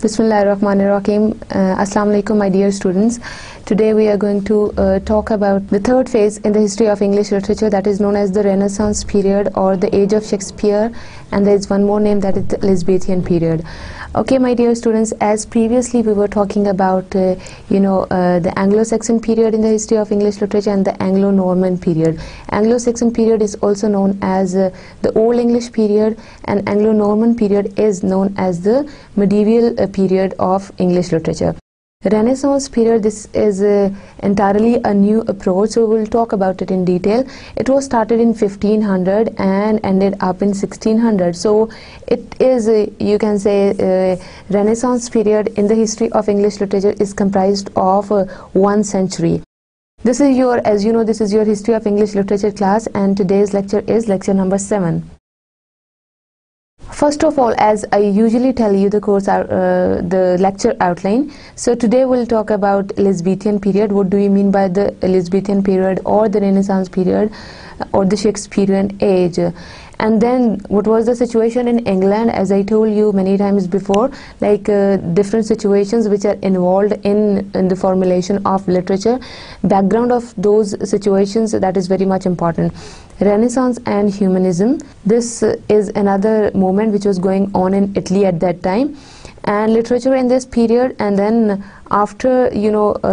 Bismillahirrahmanirrahim. Assalamu alaikum, my dear students. Today we are going to talk about the third phase in the history of English literature, that is known as the Renaissance period or the Age of Shakespeare, and there is one more name, that is the Elizabethan period. Okay, my dear students, as previously we were talking about the Anglo-Saxon period in the history of English literature and the Anglo-Norman period. Anglo-Saxon period is also known as the Old English period, and Anglo-Norman period is known as the medieval period of English literature. Renaissance period, this is entirely a new approach, so we'll talk about it in detail. It was started in 1500 and ended up in 1600. So it is, you can say, Renaissance period in the history of English literature is comprised of 1 century. This is your, as you know, this is your history of English literature class, and today's lecture is lecture number 7. First of all, as I usually tell you the the lecture outline, so today we'll talk about Elizabethan period. What do we mean by the Elizabethan period or the Renaissance period or the Shakespearean age? And then what was the situation in England, as I told you many times before, like different situations which are involved in the formulation of literature. Background of those situations, that is very much important. Renaissance and Humanism, this is another movement which was going on in Italy at that time, and literature in this period. And then after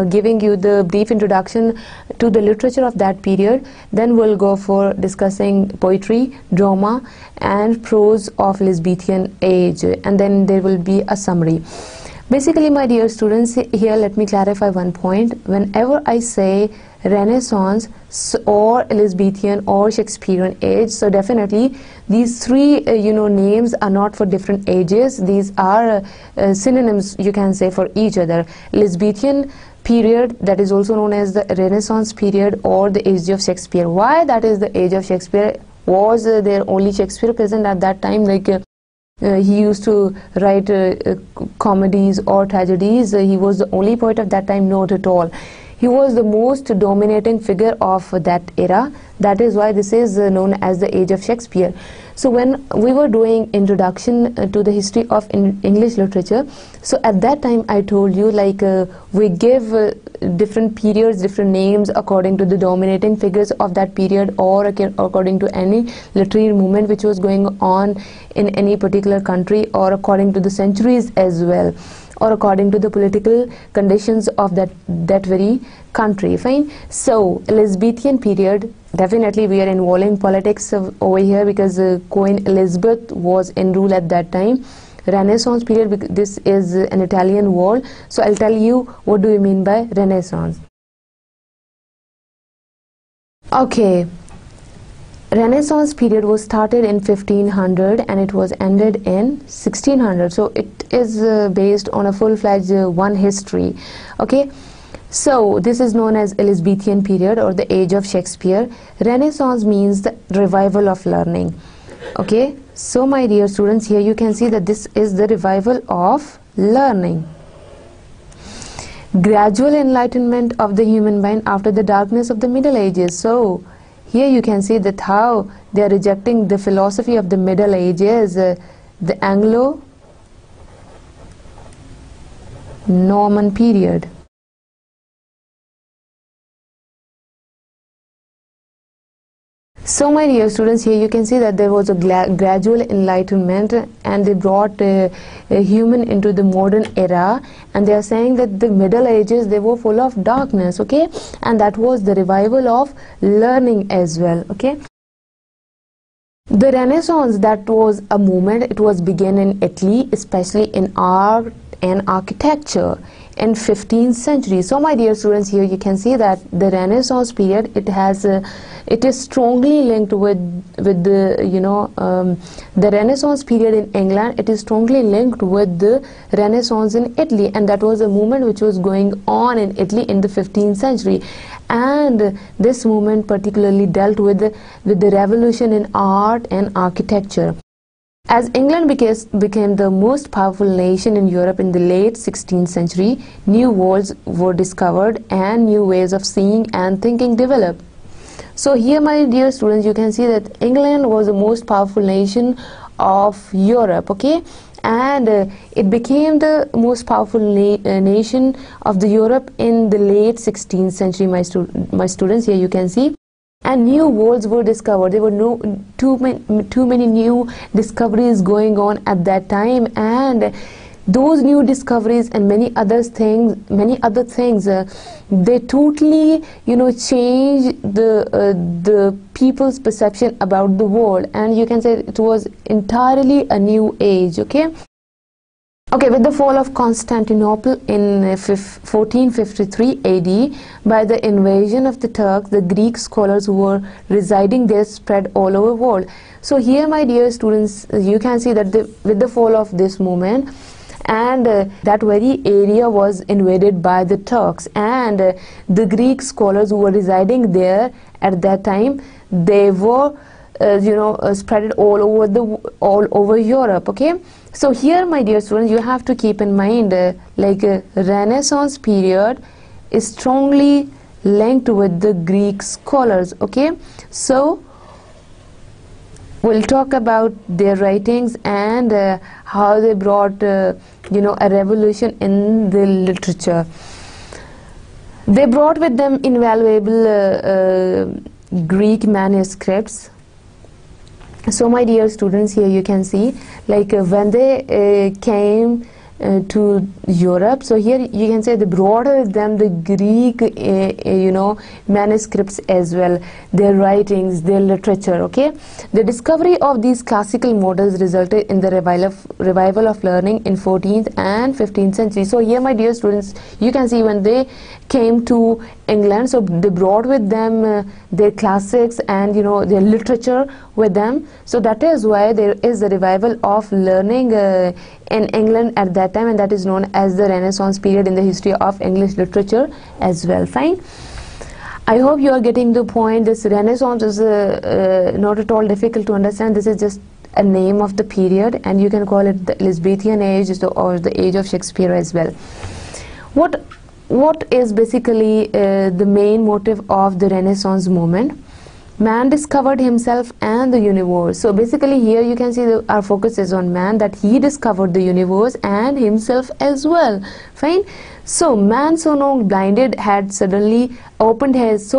giving you the brief introduction to the literature of that period, then we'll go for discussing poetry, drama and prose of Elizabethan age, and then there will be a summary. Basically, my dear students, here let me clarify one point. Whenever I say Renaissance or Elizabethan or Shakespearean age, so definitely these three names are not for different ages. These are synonyms, you can say, for each other. Elizabethan period, that is also known as the Renaissance period or the age of Shakespeare. Why that is the age of Shakespeare? Was there only Shakespeare present at that time? Like he used to write comedies or tragedies. He was the only poet of that time? Not at all. He was the most dominating figure of that era. That is why this is known as the age of Shakespeare. So when we were doing introduction to the history of English literature, so at that time I told you, like we give different periods, different names according to the dominating figures of that period, or according to any literary movement which was going on in any particular country, or according to the centuries as well, or according to the political conditions of that very country. Fine. So Elizabethan period, definitely we are involving politics over here, because Queen Elizabeth was in rule at that time. Renaissance period, this is an Italian word, so I'll tell you what do we mean by Renaissance. Okay, Renaissance period was started in 1500 and it was ended in 1600. So it is based on a full-fledged one history. Okay, so this is known as Elizabethan period or the age of Shakespeare. Renaissance means the revival of learning. Okay, so my dear students, here you can see that this is the revival of learning. Gradual enlightenment of the human mind after the darkness of the Middle Ages. So here you can see that how they are rejecting the philosophy of the Middle Ages, the Anglo-Norman period. So my dear students, here you can see that there was a gradual enlightenment, and they brought a human into the modern era, and they are saying that the Middle Ages, they were full of darkness. Okay, and that was the revival of learning as well. Okay, the Renaissance, that was a movement. It was began in Italy, especially in art and architecture in 15th century. So my dear students, here you can see that the Renaissance period, it is strongly linked with the the Renaissance period in England. It is strongly linked with the Renaissance in Italy, and that was a movement which was going on in Italy in the 15th century. And this movement particularly dealt with the revolution in art and architecture. As England became the most powerful nation in Europe in the late 16th century, new worlds were discovered and new ways of seeing and thinking developed. So here, my dear students, you can see that England was the most powerful nation of Europe, okay? and it became the most powerful nation of the Europe in the late 16th century. My students, here you can see. And new worlds were discovered. There were too many new discoveries going on at that time, and those new discoveries and many other things, they totally, changed the people's perception about the world, and you can say it was entirely a new age. Okay, with the fall of Constantinople in 1453 AD, by the invasion of the Turks, the Greek scholars who were residing there spread all over the world. So here, my dear students, you can see that with the fall of this movement, and that very area was invaded by the Turks, and the Greek scholars who were residing there at that time, they were spread all over Europe. Okay, so here, my dear students, you have to keep in mind Renaissance period is strongly linked with the Greek scholars. Okay, so we'll talk about their writings and how they brought a revolution in the literature. They brought with them invaluable Greek manuscripts. So my dear students, here you can see when they came to Europe, so here you can say they brought with them the Greek manuscripts as well, their writings, their literature. Okay, the discovery of these classical models resulted in the revival of learning in 14th and 15th century. So here, my dear students, you can see when they came to England, so they brought with them their classics and their literature with them. So that is why there is a revival of learning in England at that time, and that is known as the Renaissance period in the history of English literature as well. Fine, I hope you are getting the point. This Renaissance is not at all difficult to understand. This is just a name of the period, and you can call it the Elizabethan Age or the Age of Shakespeare as well. What is basically the main motive of the Renaissance movement? Man discovered himself and the universe. So basically here you can see our focus is on man, that he discovered the universe and himself as well. Fine. So man so long blinded had suddenly opened his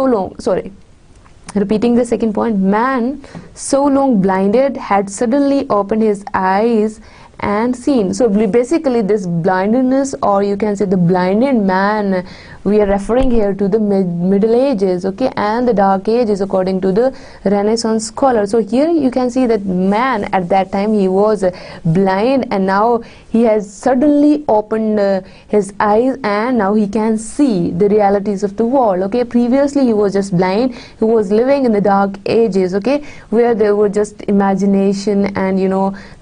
repeating the second point, man so long blinded had suddenly opened his eyes and seen. So basically this blindness, or you can say the blinded man, we are referring here to the Middle Ages, okay, and the Dark Ages according to the Renaissance scholar. So here you can see that man at that time, he was blind, and now he has suddenly opened his eyes, and now he can see the realities of the world. Okay, previously he was just blind, he was living in the Dark Ages, okay, where there were just imagination, and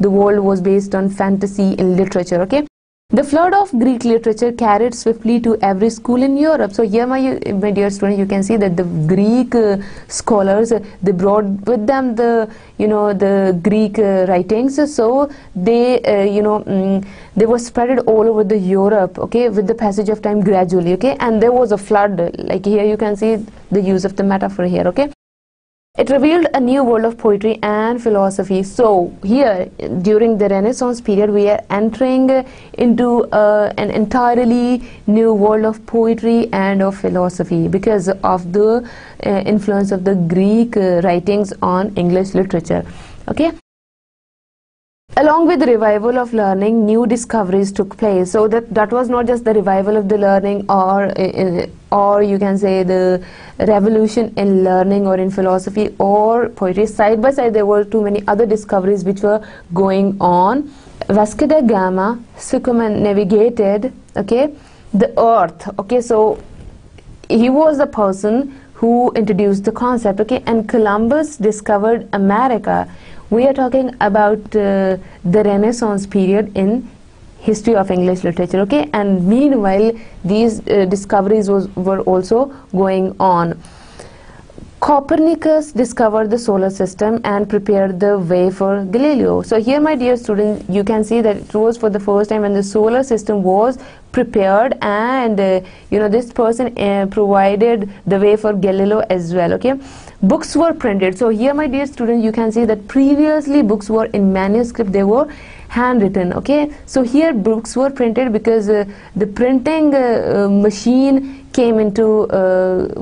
the world was based on fantasy in literature. Okay, the flood of Greek literature carried swiftly to every school in Europe. So here, my dear student, you can see that the Greek scholars, they brought with them the the Greek writings. So they they were spread all over the Europe, okay, with the passage of time gradually. Okay, and there was a flood, like here you can see the use of the metaphor here. Okay, it revealed a new world of poetry and philosophy. So here, during the Renaissance period, we are entering into an entirely new world of poetry and of philosophy because of the influence of the Greek writings on English literature. Okay. Along with the revival of learning, new discoveries took place. So that was not just the revival of the learning, or you can say the revolution in learning or in philosophy or poetry. Side by side, there were too many other discoveries which were going on. Vasco da Gama circumnavigated, okay, the earth. Okay, so he was the person who introduced the concept. Okay, and Columbus discovered America. We are talking about the Renaissance period in history of English literature. Okay, and meanwhile these discoveries were also going on. Copernicus discovered the solar system and prepared the way for Galileo. So here, my dear students, you can see that it was for the first time when the solar system was prepared, and this person provided the way for Galileo as well. Okay, books were printed. So here, my dear students, you can see that previously books were in manuscript, they were handwritten. Okay, so here books were printed because the printing machine came into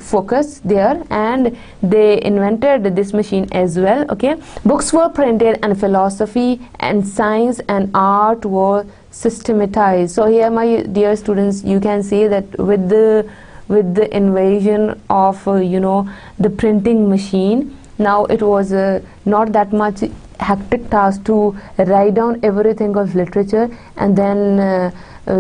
focus there, and they invented this machine as well. Okay, books were printed, and philosophy and science and art were systematized. So here, my dear students, you can see that with the invasion of the printing machine, now it was not that much hectic task to write down everything of literature and then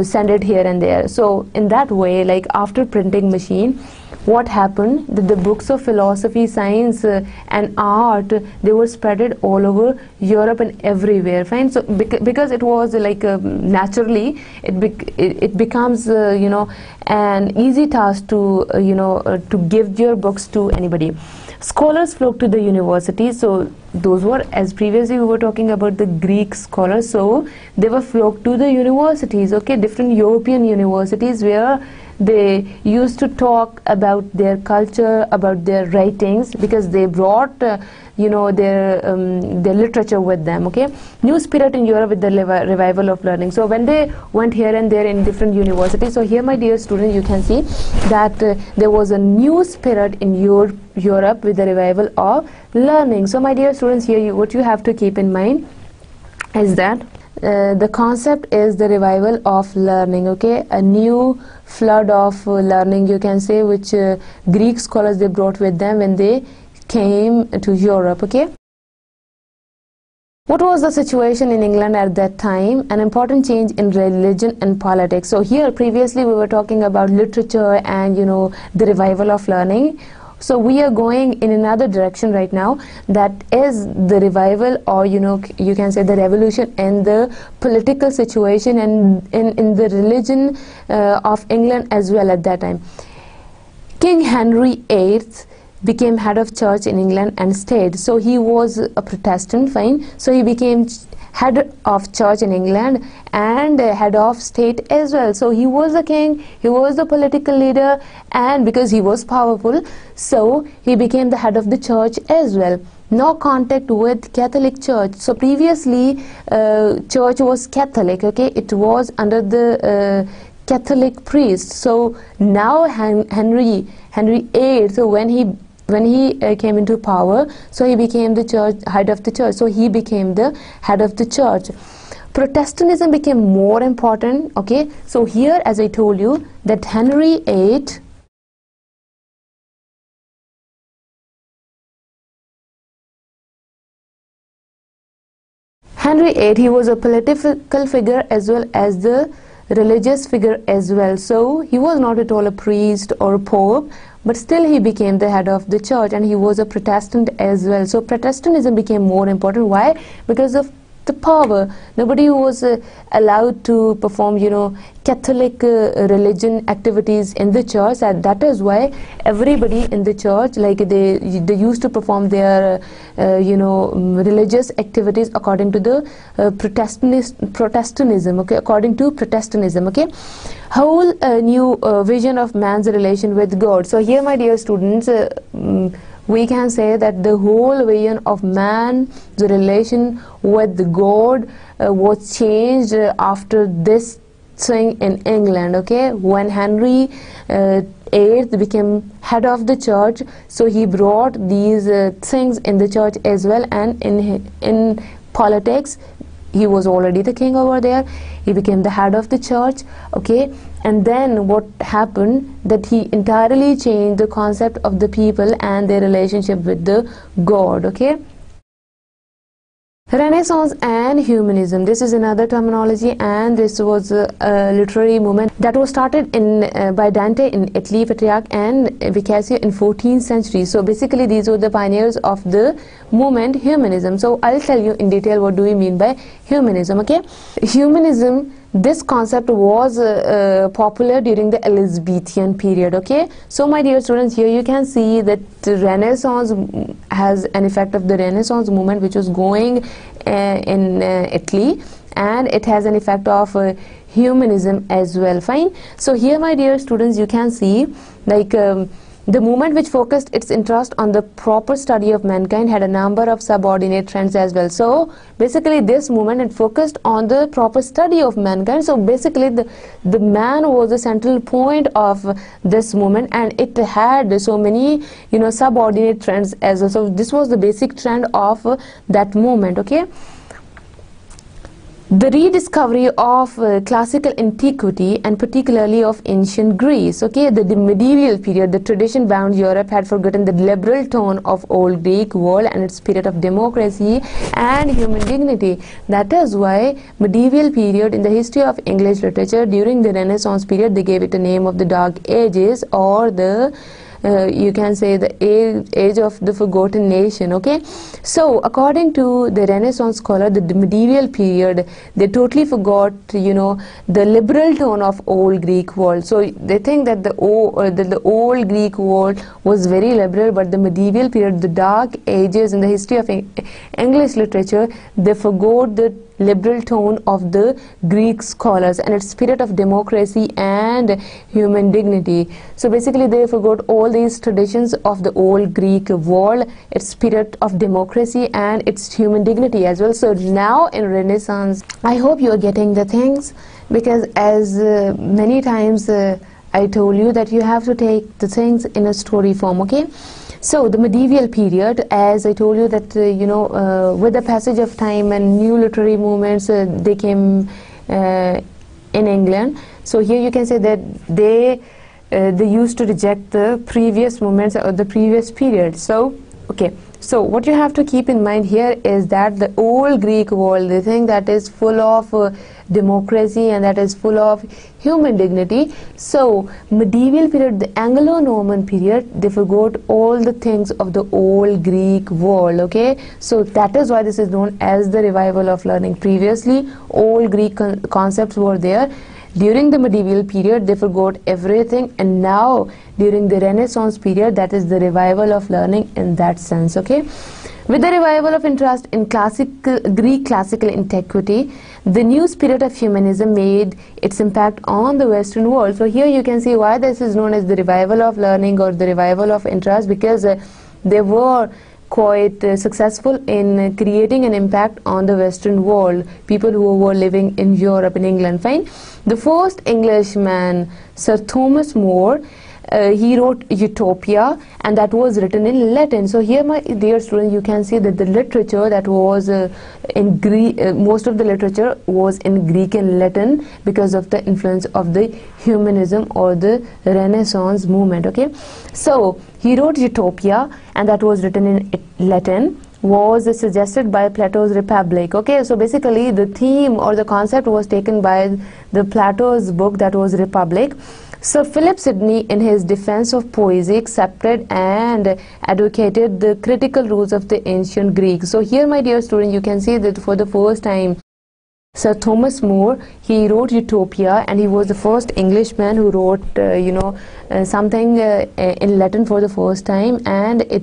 send it here and there. So in that way, like after printing machine, what happened, that the books of philosophy, science and art, they were spreaded all over Europe and everywhere. Fine. So because it was like naturally it becomes an easy task to to give your books to anybody. Scholars flocked to the universities. So those were, as previously we were talking about the Greek scholars, so they were flocked to the universities. Okay, different European universities where they used to talk about their culture, about their writings, because they brought their literature with them. Okay, new spirit in Europe with the revival of learning. So when they went here and there in different universities, so here, my dear students, you can see that there was a new spirit in Europe with the revival of learning. So my dear students, here what you have to keep in mind is that the concept is the revival of learning. Okay, a new flood of learning, you can say, which Greek scholars they brought with them when they came to Europe. Okay, what was the situation in England at that time? An important change in religion and politics. So here previously we were talking about literature and the revival of learning. So we are going in another direction right now, that is the revival, or you can say the revolution in the political situation and in the religion of England as well at that time. King Henry VIII became head of church in England and state. So he was a Protestant, fine. So he became head of church in England and head of state as well. So he was the king, he was the political leader, and because he was powerful, so he became the head of the church as well. No contact with Catholic Church. So previously church was Catholic. Okay, it was under the Catholic priest. So now Henry VIII, so when he came into power, so he became the church head of the church. So he became the head of the church. Protestantism became more important. Okay, so here, as I told you, that Henry VIII he was a political figure as well as the religious figure as well. So he was not at all a priest or a pope, but still he became the head of the church, and he was a Protestant as well. So Protestantism became more important. Why? Because of the power. Nobody was allowed to perform Catholic religion activities in the church, and that is why everybody in the church, like they used to perform their religious activities according to the Protestantism. Okay, according to Protestantism. Okay, whole new vision of man's relation with God. So here, my dear students, we can say that the whole vision of man's relation with God was changed after this thing in England. Okay, when Henry VIII became head of the church, so he brought these things in the church as well, and in politics, he was already the king over there. He became the head of the church. Okay, and then what happened, that he entirely changed the concept of the people and their relationship with the God. Okay, Renaissance and Humanism, this is another terminology, and this was a literary movement that was started by Dante in Italy, Petrarch and Boccaccio in 14th century. So basically these were the pioneers of the movement Humanism. So I'll tell you in detail what do we mean by Humanism. Okay, Humanism, this concept was popular during the Elizabethan period. Okay, so my dear students, here you can see that Renaissance has an effect of the Renaissance movement which was going in Italy, and it has an effect of humanism as well. Fine. So here, my dear students, you can see like The movement which focused its interest on the proper study of mankind had a number of subordinate trends as well. So basically this movement, it focused on the proper study of mankind. So basically the man was the central point of this movement, and it had so many, you know, subordinate trends as well. So this was the basic trend of that movement. Okay. The rediscovery of classical antiquity, and particularly of ancient Greece. Okay, the medieval period, the tradition-bound Europe had forgotten the liberal tone of old Greek world and its spirit of democracy and human dignity. That is why medieval period in the history of English literature during the Renaissance period, they gave it a name of the Dark Ages, or the you can say the age of the forgotten nation. Okay, so according to the Renaissance scholar, the medieval period, they totally forgot, you know, the liberal tone of old Greek world. So they think that the old Greek world was very liberal, but the medieval period, the Dark Ages in the history of English literature, they forgot the liberal tone of the Greek scholars and its spirit of democracy and human dignity. So basically they forgot all these traditions of the old Greek world, its spirit of democracy and its human dignity as well. So now in Renaissance, I hope you are getting the things, because as many times I told you that you have to take the things in a story form. Okay. So the medieval period, as I told you that you know, with the passage of time and new literary movements, they came in England. So here you can say that they used to reject the previous movements or the previous period. So okay, so what you have to keep in mind here is that the old Greek world, they think that is full of democracy and that is full of human dignity. So medieval period, the Anglo-Norman period, they forgot all the things of the old Greek world. Okay, so that is why this is known as the revival of learning. Previously old Greek concepts were there. During the medieval period, they forgot everything, and now during the Renaissance period, that is the revival of learning in that sense. Okay, with the revival of interest in Greek classical antiquity, the new spirit of humanism made its impact on the Western world. So here you can see why this is known as the revival of learning or the revival of interest, because they were quite successful in creating an impact on the Western world, people who were living in Europe, in England. Fine. The first Englishman, Sir Thomas More, he wrote Utopia, and that was written in Latin. So here, my dear students, you can see that the literature that was in Greek, most of the literature was in Greek and Latin because of the influence of the humanism or the Renaissance movement. Okay, so he wrote Utopia, and that was written in Latin, was suggested by Plato's Republic. Okay, so basically the theme or the concept was taken by the Plato's book, that was Republic. Sir Philip Sidney, in his defense of poesy, accepted and advocated the critical rules of the ancient Greeks. So here, my dear student, you can see that for the first time, Sir Thomas More, he wrote Utopia, and he was the first Englishman who wrote something in Latin for the first time, and it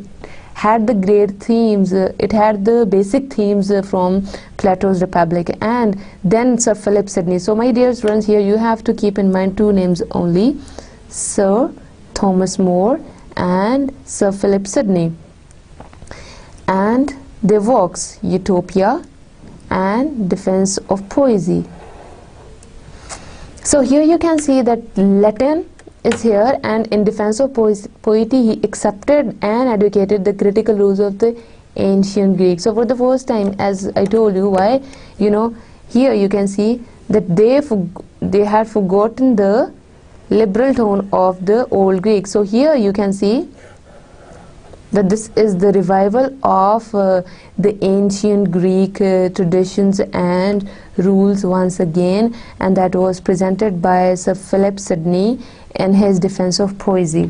had the great themes, it had the basic themes from Plato's Republic. And then Sir Philip Sidney. So my dear students, here you have to keep in mind two names only, Sir Thomas More and Sir Philip Sidney, and their works Utopia and Defense of Poesy. So here you can see that Latin is here, and in Defense of Poetry he accepted and advocated the critical rules of the ancient Greeks. So for the first time, as I told you, why, you know, here you can see that they had forgotten the liberal tone of the old Greek. So here you can see that this is the revival of the ancient Greek traditions and rules once again, and that was presented by Sir Philip Sidney in his Defense of Poesy.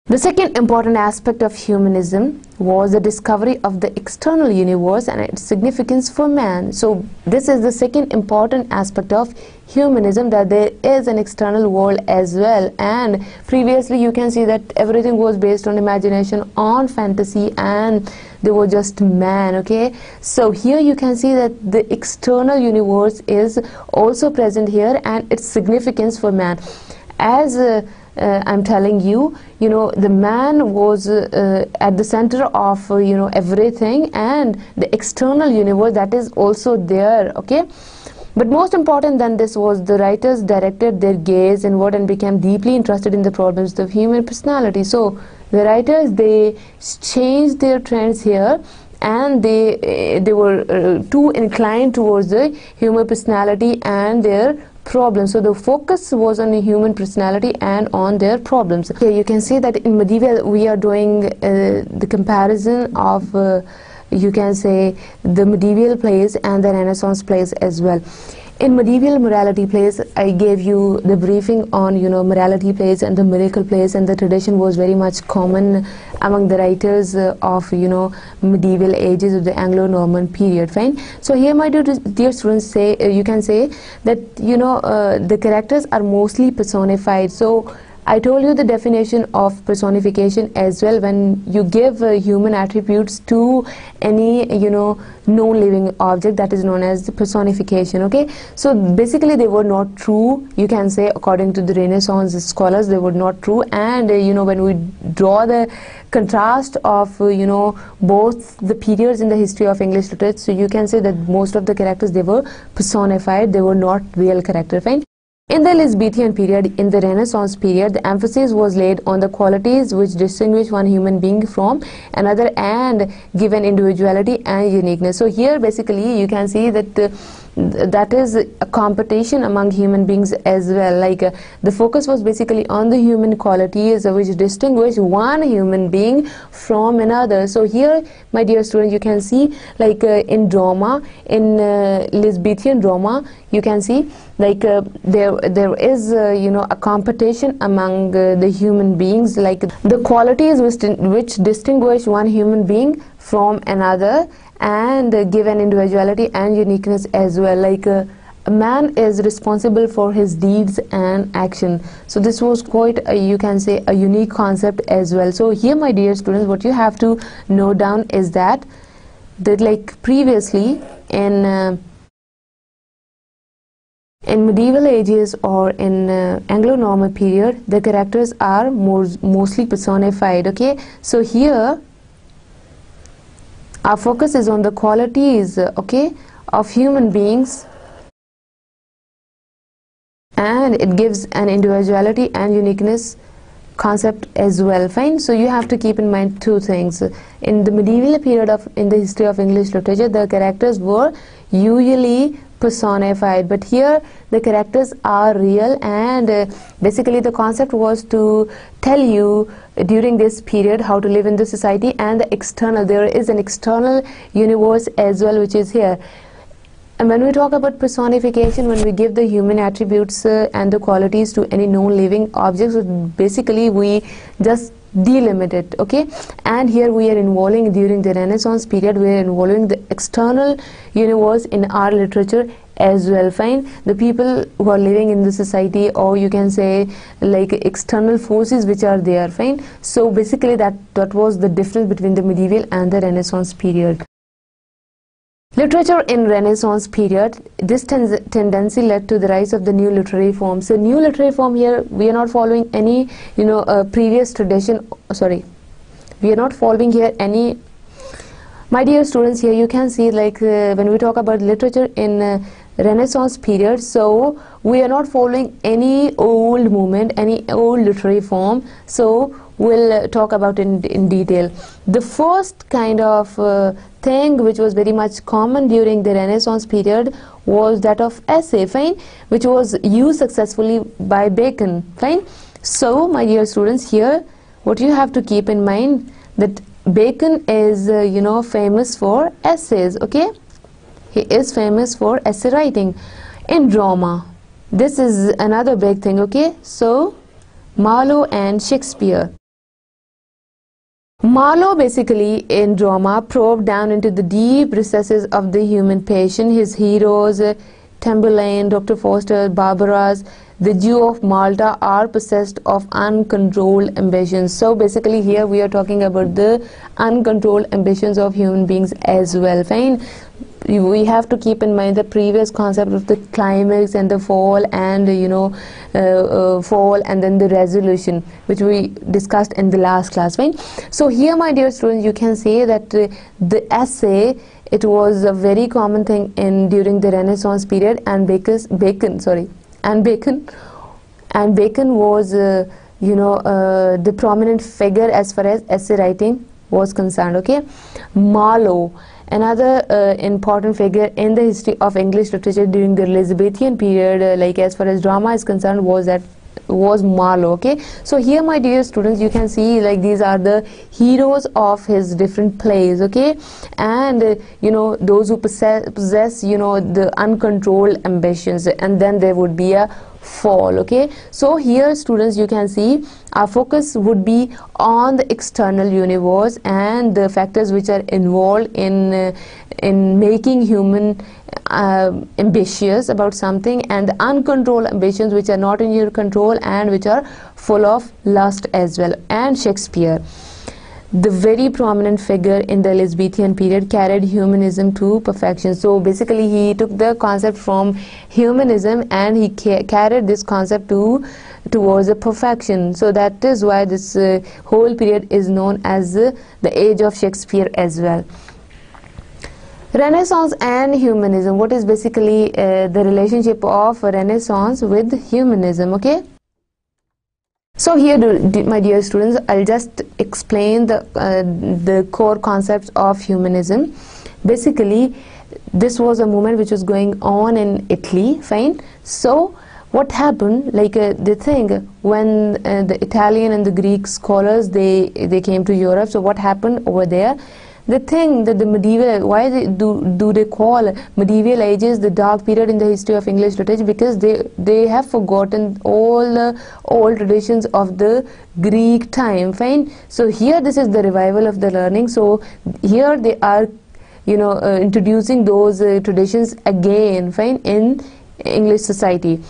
The second important aspect of humanism was the discovery of the external universe and its significance for man. So this is the second important aspect of humanism, that there is an external world as well. And previously you can see that everything was based on imagination, on fantasy, and they were just man. Okay, so here you can see that the external universe is also present here and its significance for man. As I'm telling you, the man was at the center of everything, and the external universe that is also there, okay. But most important than this was the writers directed their gaze inward and became deeply interested in the problems of human personality. So the writers, they changed their trends here, and they were too inclined towards the human personality and their problems. So the focus was on the human personality and on their problems. Here you can see that in medieval we are doing the comparison of you can say the medieval plays and the Renaissance plays as well. In medieval morality plays, I gave you the briefing on morality plays and the miracle plays, and the tradition was very much common among the writers of medieval ages of the Anglo-Norman period. Fine. So here, my dear students, say you can say that the characters are mostly personified. So I told you the definition of personification as well. When you give human attributes to any non-living object, that is known as the personification, okay. So basically they were not true, you can say, according to the Renaissance scholars, they were not true. And when we draw the contrast of both the periods in the history of English literature, so you can say that most of the characters, they were personified, they were not real character. Fine. In the Elizabethan period, in the Renaissance period, the emphasis was laid on the qualities which distinguish one human being from another and give an individuality and uniqueness. So here basically you can see that that is a competition among human beings as well. Like the focus was basically on the human qualities which distinguish one human being from another. So here, my dear students, you can see like in drama, in Elizabethan drama, you can see like there is a competition among the human beings, like the qualities which distinguish one human being from another and give an individuality and uniqueness as well. Like a man is responsible for his deeds and action. So this was quite you can say a unique concept as well. So here, my dear students, what you have to note down is that like previously in medieval ages or in Anglo-Norman period, the characters are mostly personified, okay. So here our focus is on the qualities, okay, of human beings, and it gives an individuality and uniqueness concept as well. Fine. So you have to keep in mind two things. In the medieval period in the history of English literature, the characters were usually personified, but here the characters are real, and basically the concept was to tell you during this period how to live in the society and the external. There is an external universe as well which is here. And when we talk about personification, when we give the human attributes and the qualities to any known living objects, basically we just delimit it, okay. And here we are involving, during the Renaissance period, we are involving the external universe in our literature as well. Fine. The people who are living in the society, or you can say like external forces which are there. Fine. So basically that was the difference between the medieval and the Renaissance period. Literature in Renaissance period, this tendency led to the rise of the new literary form. So new literary form, here we are not following any previous tradition, sorry, we are not following here any. My dear students, here you can see like when we talk about literature in Renaissance period, so we are not following any old movement, any old literary form. So we'll talk about in detail. The first kind of thing which was very much common during the Renaissance period was that of essay, fine, which was used successfully by Bacon. Fine. So my dear students, here what you have to keep in mind that Bacon is famous for essays, okay. He is famous for essay writing. In drama, this is another big thing, okay. So Marlow and Shakespeare. Marlow basically in drama probed down into the deep recesses of the human passion. His heroes, Tamburlaine, Dr. Foster, Barbaras, the Jew of Malta, are possessed of uncontrolled ambitions. So basically here we are talking about the uncontrolled ambitions of human beings as well. Fine. we have to keep in mind the previous concept of the climax and the fall, and fall and then the resolution, which we discussed in the last class, right? So here, my dear students, you can say that the essay, it was a very common thing during the Renaissance period, and Bacon was the prominent figure as far as essay writing was concerned. Okay, Marlow, another important figure in the history of English literature during the Elizabethan period, like as far as drama is concerned, was Marlow. Okay, so here, my dear students, you can see like these are the heroes of his different plays. Okay, and those who possess the uncontrolled ambitions, and then there would be a fall. Okay, so here, students, you can see our focus would be on the external universe and the factors which are involved in making human ambitious about something, and the uncontrolled ambitions which are not in your control and which are full of lust as well. And Shakespeare, the very prominent figure in the Elizabethan period, carried humanism to perfection. So basically he took the concept from humanism and he carried this concept towards a perfection. So that is why this whole period is known as the age of Shakespeare as well. Renaissance and humanism. What is basically the relationship of Renaissance with humanism? Okay, so here, my dear students, I'll just explain the core concepts of humanism. Basically, this was a movement which was going on in Italy, fine. So what happened, like the thing when the Italian and the Greek scholars they came to Europe, so what happened over there? The thing that the medieval, why do they call medieval ages the dark period in the history of English literature? Because they have forgotten all the old traditions of the Greek time, fine. So here, this is the revival of the learning. So here they are introducing those traditions again, fine, in English society.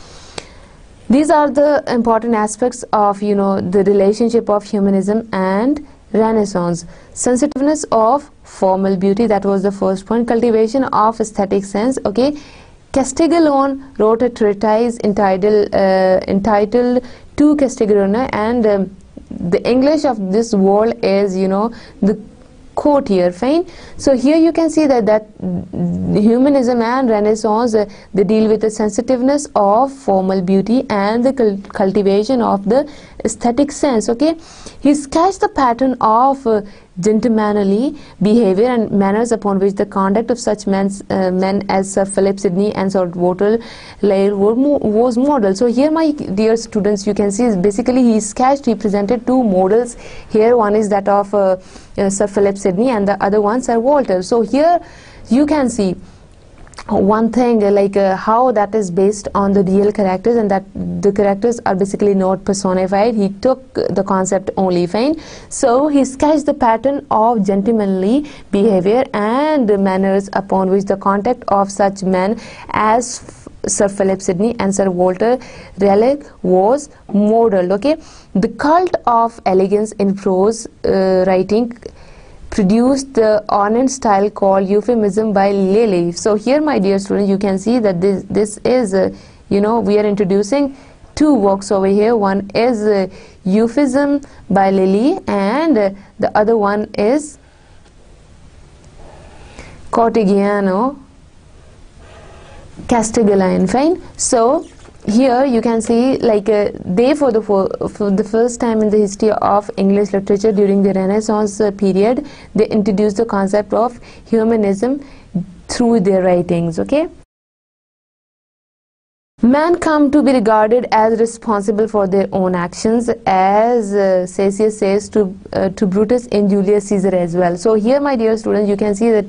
These are the important aspects of the relationship of humanism and Renaissance. Sensitiveness of formal beauty, that was the first point. Cultivation of aesthetic sense. Okay, Castiglione wrote a treatise entitled To Castiglione, and the English of this world is the courtier, fine. So here you can see that humanism and Renaissance they deal with the sensitiveness of formal beauty and the cultivation of the aesthetic sense. Okay, he sketched the pattern of gentlemanly behavior and manners upon which the conduct of such men as Sir Philip Sidney and Sir Walter Raleigh was modeled. So here, my dear students, you can see basically he presented two models here. One is that of Sir Philip Sidney and the other one Sir Walter. So here you can see one thing like how that is based on the real characters, and that the characters are basically not personified. He took the concept only, fine. So he sketched the pattern of gentlemanly behavior and manners upon which the conduct of such men as Sir Philip Sidney and Sir Walter Raleigh was modeled. Okay, the cult of elegance in prose writing produced the ornate style called euphemism by Lely. So here, my dear students, you can see that this is we are introducing two works over here. One is Euphemism by Lely, and the other one is Cortegiano Castiglione, fine. So here you can see like they for the first time in the history of English literature during the Renaissance period, they introduced the concept of humanism through their writings. Okay, men come to be regarded as responsible for their own actions, as Cassius says to Brutus in Julius Caesar as well. So here, my dear students, you can see that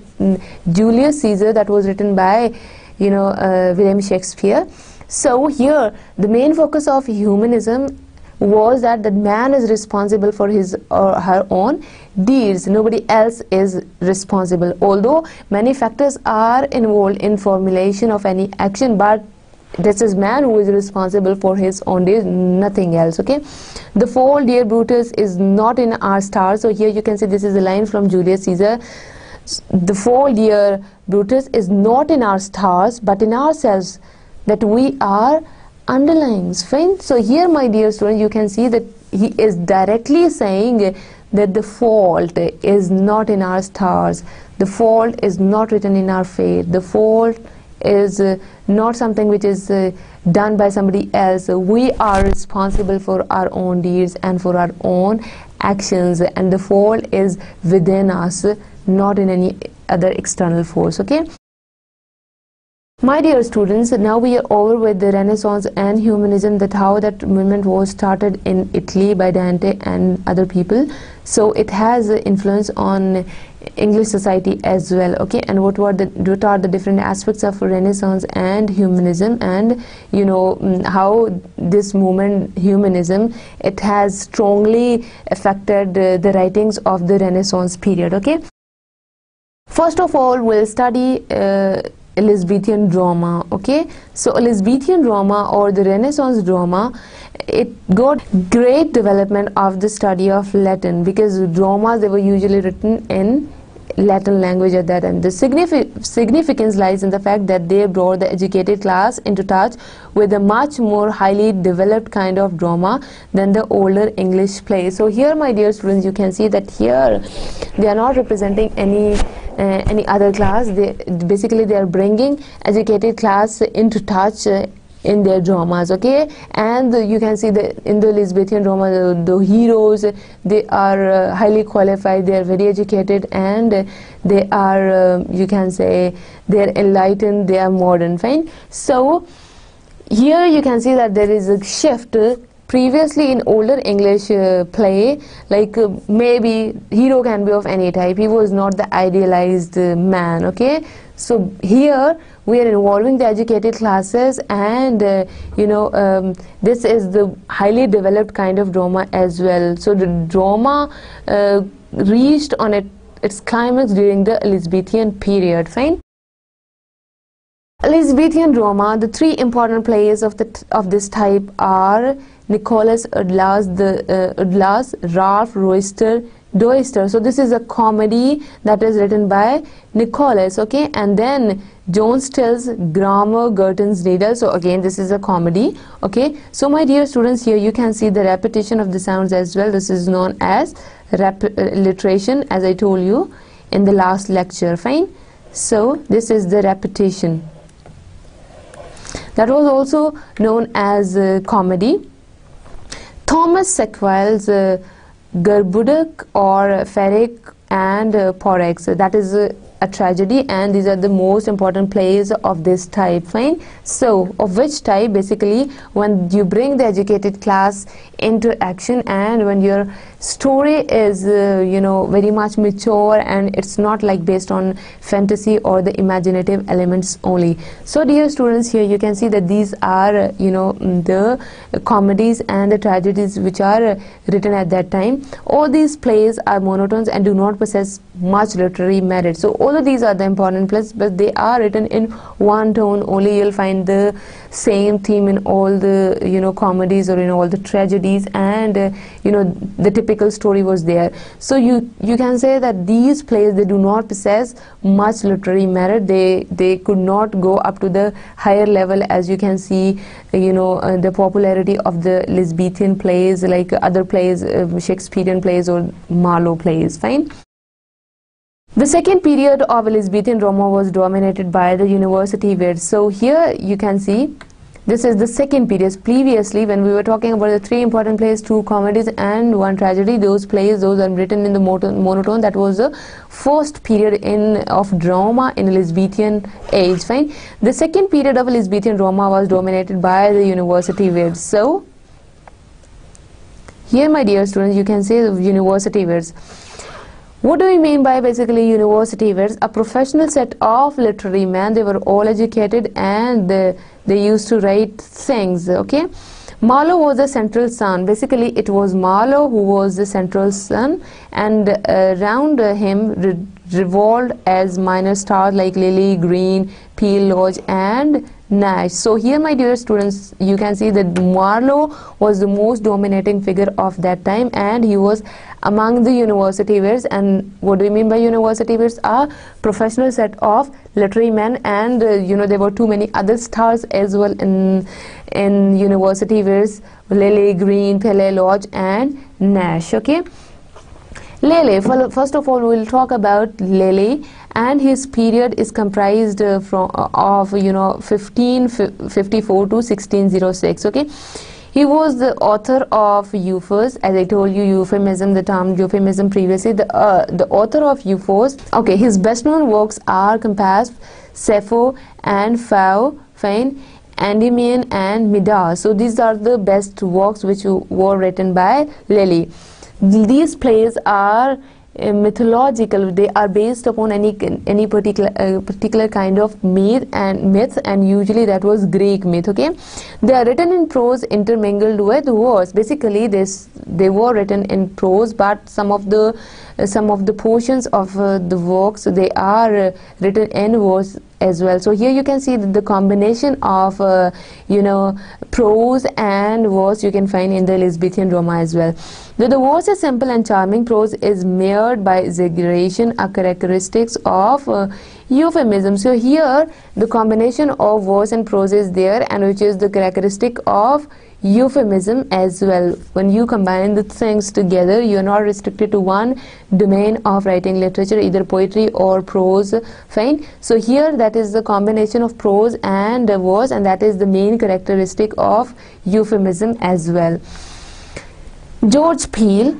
Julius Caesar, that was written by William Shakespeare. So here the main focus of humanism was that the man is responsible for his or her own deeds. Nobody else is responsible, although many factors are involved in formulation of any action, but this is man who is responsible for his own deeds, nothing else. Okay, the fall, dear Brutus, is not in our stars. So here you can see this is a line from Julius Caesar. The fault, dear Brutus, is not in our stars but in ourselves, that we are underlings. Fine. So here, my dear students, you can see that he is directly saying that the fault is not in our stars, the fault is not written in our fate, the fault is not something which is done by somebody else. We are responsible for our own deeds and for our own actions, and the fault is within us, not in any other external force. Okay, my dear students, now we are over with the Renaissance and Humanism, that how that movement was started in Italy by Dante and other people. So it has influence on English society as well. Okay, and what are the different aspects of Renaissance and Humanism, and how this movement Humanism, it has strongly affected the writings of the Renaissance period. Okay, first of all, we'll study Elizabethan drama. Okay, so Elizabethan drama or the Renaissance drama, it got great development of the study of Latin, because dramas, they were usually written in Latin language at that time. The significance lies in the fact that they brought the educated class into touch with a much more highly developed kind of drama than the older English plays. So here, my dear students, you can see that here they are not representing any other class. Basically they are bringing educated class into touch in their dramas. Okay, and you can see that in the Elizabethan drama, the heroes, they are highly qualified, they are very educated, and they are you can say they are enlightened, they are modern. Fine. So here you can see that there is a shift. Previously in older English play, like maybe hero can be of any type, he was not the idealized man. Okay, so here we are involving the educated classes, and this is the highly developed kind of drama as well. So the drama reached on its climax during the Elizabethan period. Fine. Elizabethan drama, the three important plays of this type are Nicholas Udlas, Ralph Doister. So this is a comedy that is written by Nicholas. Okay, and then John Still's Grammar Girton's Needle. So again, this is a comedy. Okay, so my dear students, here you can see the repetition of the sounds as well. This is known as alliteration, as I told you in the last lecture. Fine. So this is the repetition. That was also known as comedy. Thomas Sackville's Gerbuduk or Ferric and Porrex, that is a tragedy, and these are the most important plays of this type. Fine. So of which type? Basically when you bring the educated class into action, and when your story is very much mature, and it's not like based on fantasy or the imaginative elements only. So dear students, here you can see that these are the comedies and the tragedies which are written at that time. All these plays are monotones and do not possess much literary merit. So all of these are the important plays, but they are written in one tone only. You'll find the same theme in all the comedies or in all the tragedies, and the typical story was there. So you can say that these plays, they do not possess much literary merit. They could not go up to the higher level, as you can see the popularity of the Elizabethan plays, like other plays, Shakespearean plays or Marlow plays. Fine. The second period of Elizabethan drama was dominated by the university wits. So here you can see this is the second period. Previously, when we were talking about the three important plays, two comedies and one tragedy, those plays, those are written in the monotone. That was the first period of drama in Elizabethan age. Fine. The second period of Elizabethan drama was dominated by the university wits. So here, my dear students, you can say the university wits. What do we mean by basically university wits? A professional set of literary men. They were all educated, and they used to write things. Okay, Marlow was the central son. Basically, it was Marlow who was the central son, and around him revolved as minor stars like Lily, Greene, Peel, Lodge and Nash. So here, my dear students, you can see that Marlow was the most dominating figure of that time, and he was among the university wears. And what do we mean by university wears? A professional set of literary men, and there were too many other stars as well in university wears: Lily, Greene, Pele, Lodge and Nash. Okay. Lely, first of all, we will talk about Lely, and his period is comprised of 1554 to 1606. Okay, he was the author of Euphors, as I told you, euphemism, the term euphemism previously. The author of Euphors. Okay, his best-known works are Compass, Sappho, and Fine, Endymion, and Midas. So these are the best works which were written by Lely. These plays are mythological. They are based upon any particular kind of myth, and usually that was Greek myth. Okay, they are written in prose intermingled with verse. Basically, they were written in prose, but some of the portions of the works, they are written in verse as well. So here you can see the combination of prose and verse you can find in the Elizabethan drama as well. Though the verse is simple and charming, prose is marred by exaggeration, a characteristics of euphemism. So here the combination of verse and prose is there, and which is the characteristic of euphemism as well. When you combine the things together, you are not restricted to one domain of writing literature, either poetry or prose. Fine. So here that is the combination of prose and verse, and that is the main characteristic of euphemism as well. George Peel,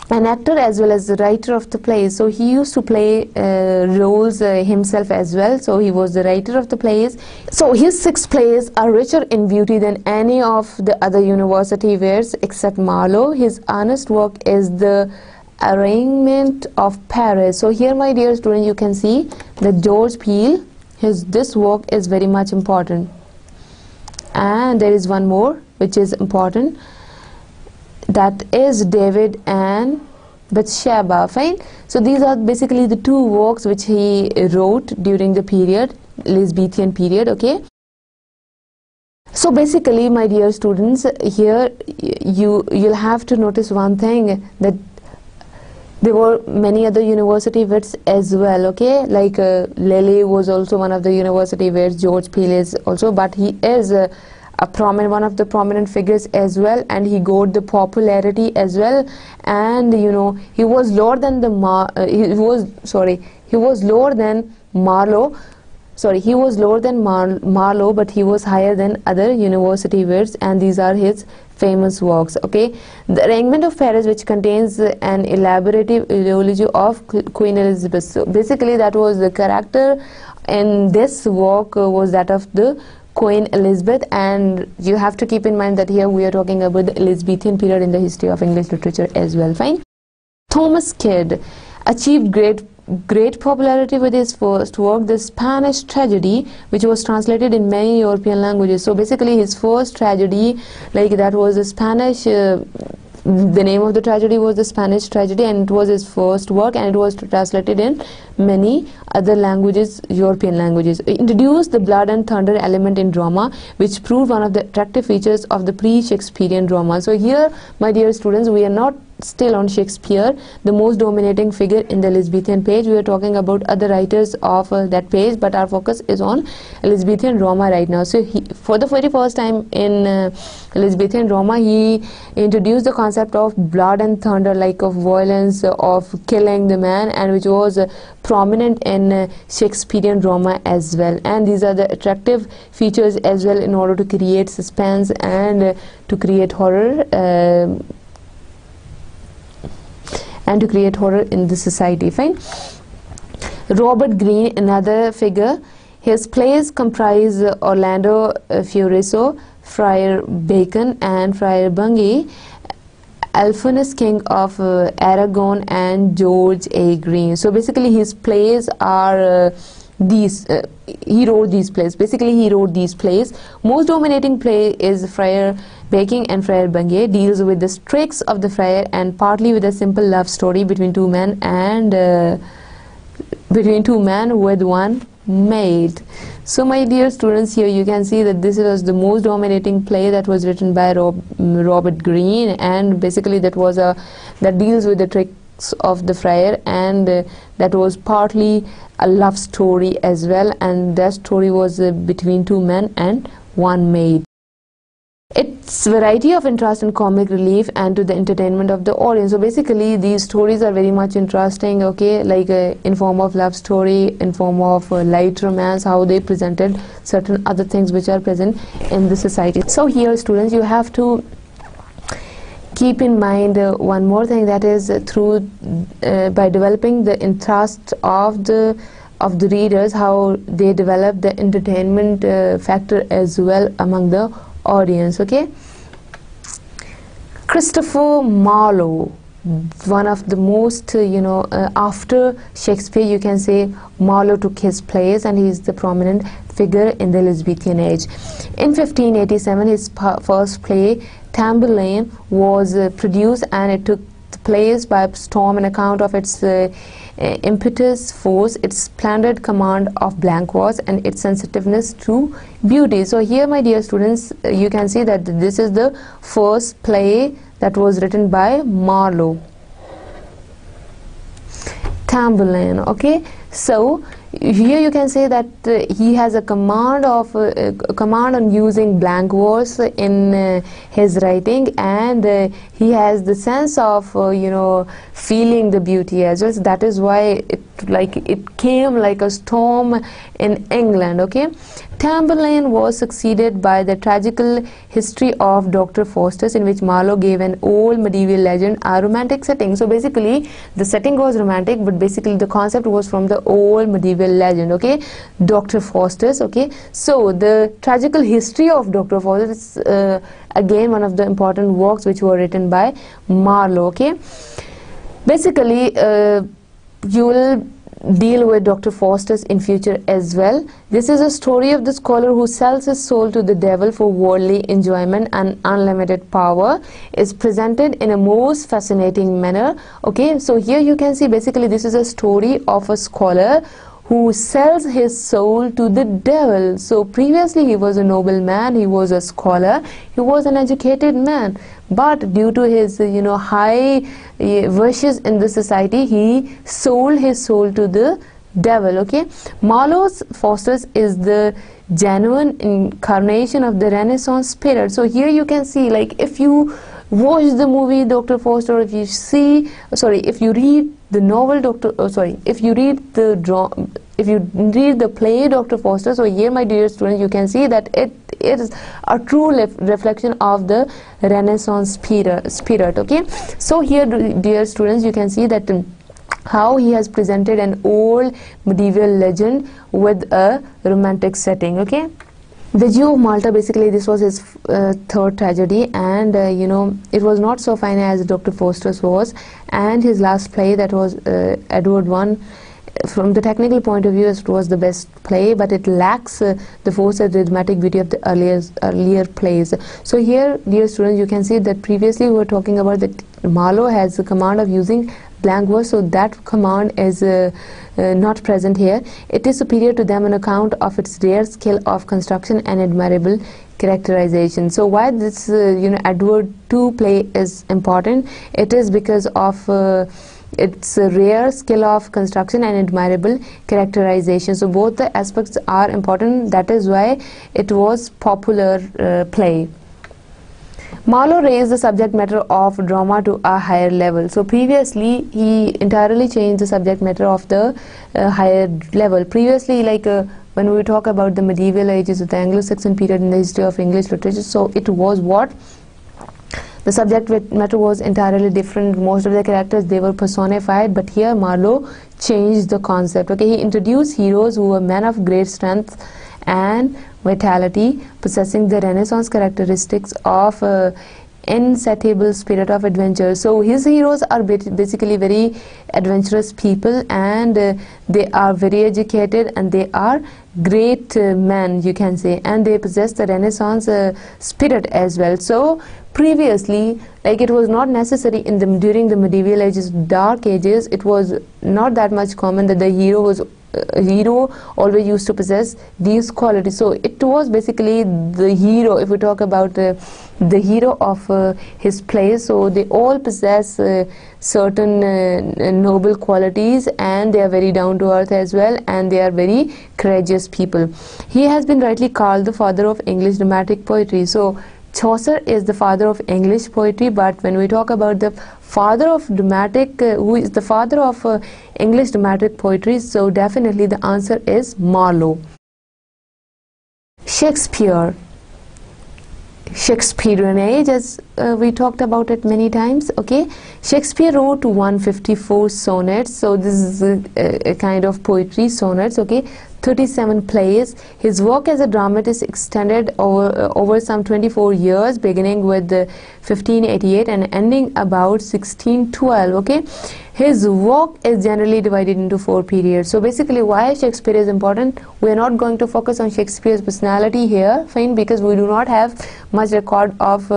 an actor as well as the writer of the plays, so he used to play roles himself as well, so he was the writer of the plays. So his 6 plays are richer in beauty than any of the other university wares except Marlow. His earnest work is the arraignment of Paris. So here, my dear student, you can see that George Peel, this work is very much important. And there is one more which is important, that is David and Bathsheba. Fine. So these are basically the 2 works which he wrote during the period, Elizabethan period. Okay. So basically, my dear students, here you'll have to notice one thing, that there were many other university wits as well. Okay, like Lely was also one of the university wits. George Peel is also, but he is one of the prominent figures as well, and he got the popularity as well. And he was lower than Marlow. Sorry, he was lower than Marlow, but he was higher than other university wits, and these are his famous works. Okay, the Arraignment of Paris, which contains an elaborative eulogy of Queen Elizabeth. So basically, that was the character in this work was that of the Queen Elizabeth, and you have to keep in mind that here we are talking about the Elizabethan period in the history of English literature as well. Fine. Thomas Kidd achieved great popularity with his first work, The Spanish Tragedy, which was translated in many European languages. So basically, his first tragedy, like that was the Spanish. The name of the tragedy was The Spanish Tragedy, and it was his first work, and it was translated in many other languages, European languages. It introduced the blood and thunder element in drama, which proved one of the attractive features of the pre-Shakespearean drama. So here, my dear students, we are not still on Shakespeare, the most dominating figure in the Elizabethan page. We are talking about other writers of that page, but our focus is on Elizabethan drama right now. So for the very first time in Elizabethan drama, he introduced the concept of blood and thunder, like of violence, of killing the man, and which was prominent in Shakespearean drama as well. And these are the attractive features as well in order to create suspense and to create horror. In the society. Fine. Robert Greene, another figure. His plays comprise Orlando Furioso, Friar Bacon, and Friar Bungay, Alphonsus, King of Aragon, and George A. Greene. So basically, his plays are he wrote these plays. Basically, he wrote these plays. Most dominating play is Friar Bacon and Friar Bungay, deals with the tricks of the friar and partly with a simple love story between 2 men and between two men with one maid. So my dear students, here you can see that this was the most dominating play that was written by Robert Greene, and basically that deals with the tricks of the friar, and that was partly a love story as well, and that story was between two men and one maid. Its variety of interest and comic relief and to the entertainment of the audience. So basically these stories are very much interesting, okay, like in form of love story, in form of light romance, how they presented certain other things which are present in the society. So here students, you have to keep in mind one more thing, that is by developing the interest of the readers, how they develop the entertainment factor as well among the audience. Okay, Christopher Marlowe, one of the most after Shakespeare, you can say Marlowe took his place, and he is the prominent figure in the Elizabethan age. In 1587 his first play Tamburlaine was produced, and it took place by storm on account of its impetuous force, its splendid command of blank verse, and its sensitiveness to beauty. So here, my dear students, you can see that this is the first play that was written by Marlowe, Tamburlaine. Okay, so here you can say that he has a command on using blank verse in his writing, and he has the sense of feeling the beauty as well. So that is why it came like a storm in England. Okay, Tamburlaine was succeeded by the tragical history of Dr. Faustus, in which Marlowe gave an old medieval legend a romantic setting. So basically the setting was romantic, but basically the concept was from the old medieval legend. Okay, Dr. Faustus. Okay, so the tragical history of Dr. Faustus is again one of the important works which were written by Marlowe. Okay, basically you will deal with Dr. Faustus in future as well. This is a story of the scholar who sells his soul to the devil for worldly enjoyment and unlimited power. Is presented in a most fascinating manner. Okay, so here you can see basically this is a story of a scholar who sells his soul to the devil. So previously he was a noble man, he was a scholar, he was an educated man, but due to his high virtues in the society, he sold his soul to the devil. Okay, Marlowe's Faustus is the genuine incarnation of the Renaissance period. So here you can see, like, if you watch the movie Dr. Faustus, or if you read the novel if you read the play Dr. Faustus, so here, my dear students, you can see that it is a true reflection of the Renaissance spirit. Okay, so here, dear students, you can see that how he has presented an old medieval legend with a romantic setting. Okay, The Jew of Malta, basically this was his third tragedy, and it was not so fine as Dr. Faustus was, and his last play, that was Edward I, from the technical point of view it was the best play, but it lacks the force and dramatic beauty of the earlier plays. So here, dear students, you can see that previously we were talking about that Marlowe has the command of using blank verse, so that command is not present here. It is superior to them on account of its rare skill of construction and admirable characterization. So why this Edward II play is important? It is because of its rare skill of construction and admirable characterization. So both the aspects are important. That is why it was popular play. Marlowe raised the subject matter of drama to a higher level. So previously he entirely changed the subject matter of the higher level. Previously, like when we talk about the medieval ages of the Anglo-Saxon period in the history of English literature, so it was what? The subject matter was entirely different. Most of the characters, they were personified, but here Marlowe changed the concept. Okay, he introduced heroes who were men of great strength and vitality, possessing the Renaissance characteristics of insatiable spirit of adventure. So his heroes are basically very adventurous people, and they are very educated, and they are great men, you can say, and they possess the Renaissance spirit as well. So previously, like, it was not necessary in the during the medieval ages, dark ages, it was not that much common that the hero always used to possess these qualities. So it was basically the hero, if we talk about the hero of his play, so they all possess certain noble qualities, and they are very down to earth as well, and they are very courageous people. He has been rightly called the father of English dramatic poetry. So Chaucer is the father of English poetry, but when we talk about the father of dramatic, who is the father of English dramatic poetry, so definitely the answer is Marlow. Shakespeare. Shakespearean Age, as we talked about it many times. Okay, Shakespeare wrote 154 sonnets, so this is a kind of poetry, sonnets. Okay, 37 plays. His work as a dramatist extended over some 24 years, beginning with 1588 and ending about 1612. Okay, his work is generally divided into 4 periods. So basically, why Shakespeare is important? We are not going to focus on Shakespeare's personality here, fine, because we do not have much record of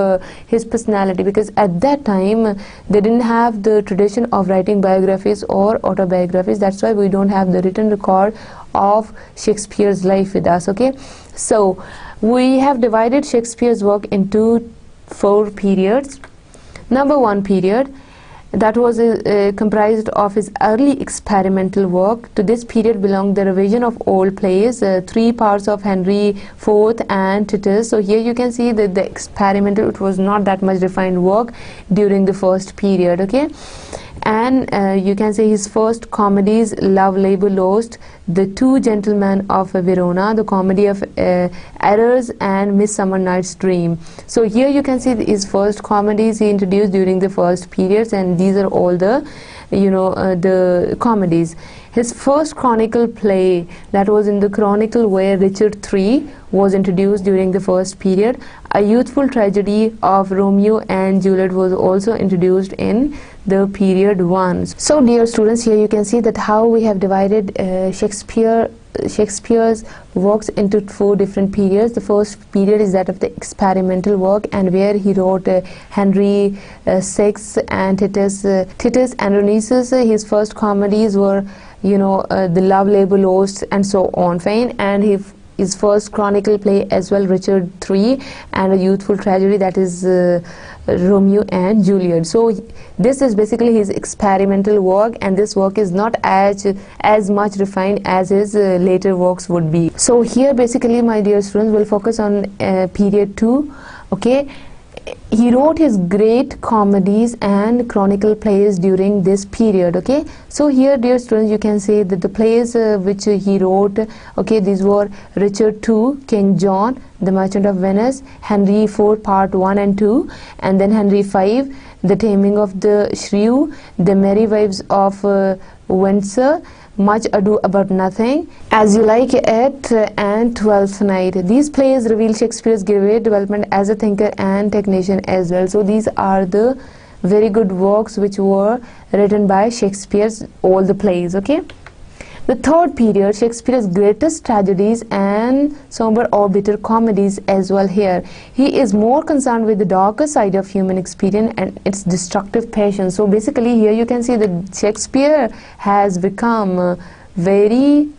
his personality, because at that time they didn't have the tradition of writing biographies or autobiographies. That's why we don't have the written record of Shakespeare's life with us. Okay, so we have divided Shakespeare's work into 4 periods. Number 1 period, that was comprised of his early experimental work. To this period belonged the revision of old plays, 3 parts of Henry IV and Titus. So here you can see that the experimental, it was not that much refined work during the first period. Okay, and you can say his first comedies, Love, Labour, Lost, The Two Gentlemen of Verona, The Comedy of Errors, and Midsummer Night's Dream. So here you can see his first comedies he introduced during the first periods, and these are all the the comedies. His first chronicle play, that was in the Chronicle, where Richard III was introduced during the first period. A youthful tragedy of Romeo and Juliet was also introduced in the period 1. So dear students, here you can see that how we have divided Shakespeare's works into 4 different periods. The first period is that of the experimental work, and where he wrote Henry VI and Titus and Renaissance. His first comedies were the Love, Labour, Lost, and so on, fine, and his first chronicle play as well, Richard III, and a youthful tragedy, that is Romeo and Juliet. So this is basically his experimental work, and this work is not as much refined as his later works would be. So here basically, my dear students, will focus on period 2. Okay, he wrote his great comedies and chronicle plays during this period. Okay, so here, dear students, you can say that the plays which he wrote, okay, these were Richard II, King John, The Merchant of Venice, Henry IV Part 1 and 2, and then Henry V, The Taming of the Shrew, The Merry Wives of Windsor, Much Ado About Nothing, As You Like It, and Twelfth Night. These plays reveal Shakespeare's great development as a thinker and technician as well. So these are the very good works which were written by Shakespeare's all the plays. Okay, the third period, Shakespeare's greatest tragedies and somber or bitter comedies as well. Here he is more concerned with the darker side of human experience and its destructive passion. So basically here you can see that Shakespeare has become very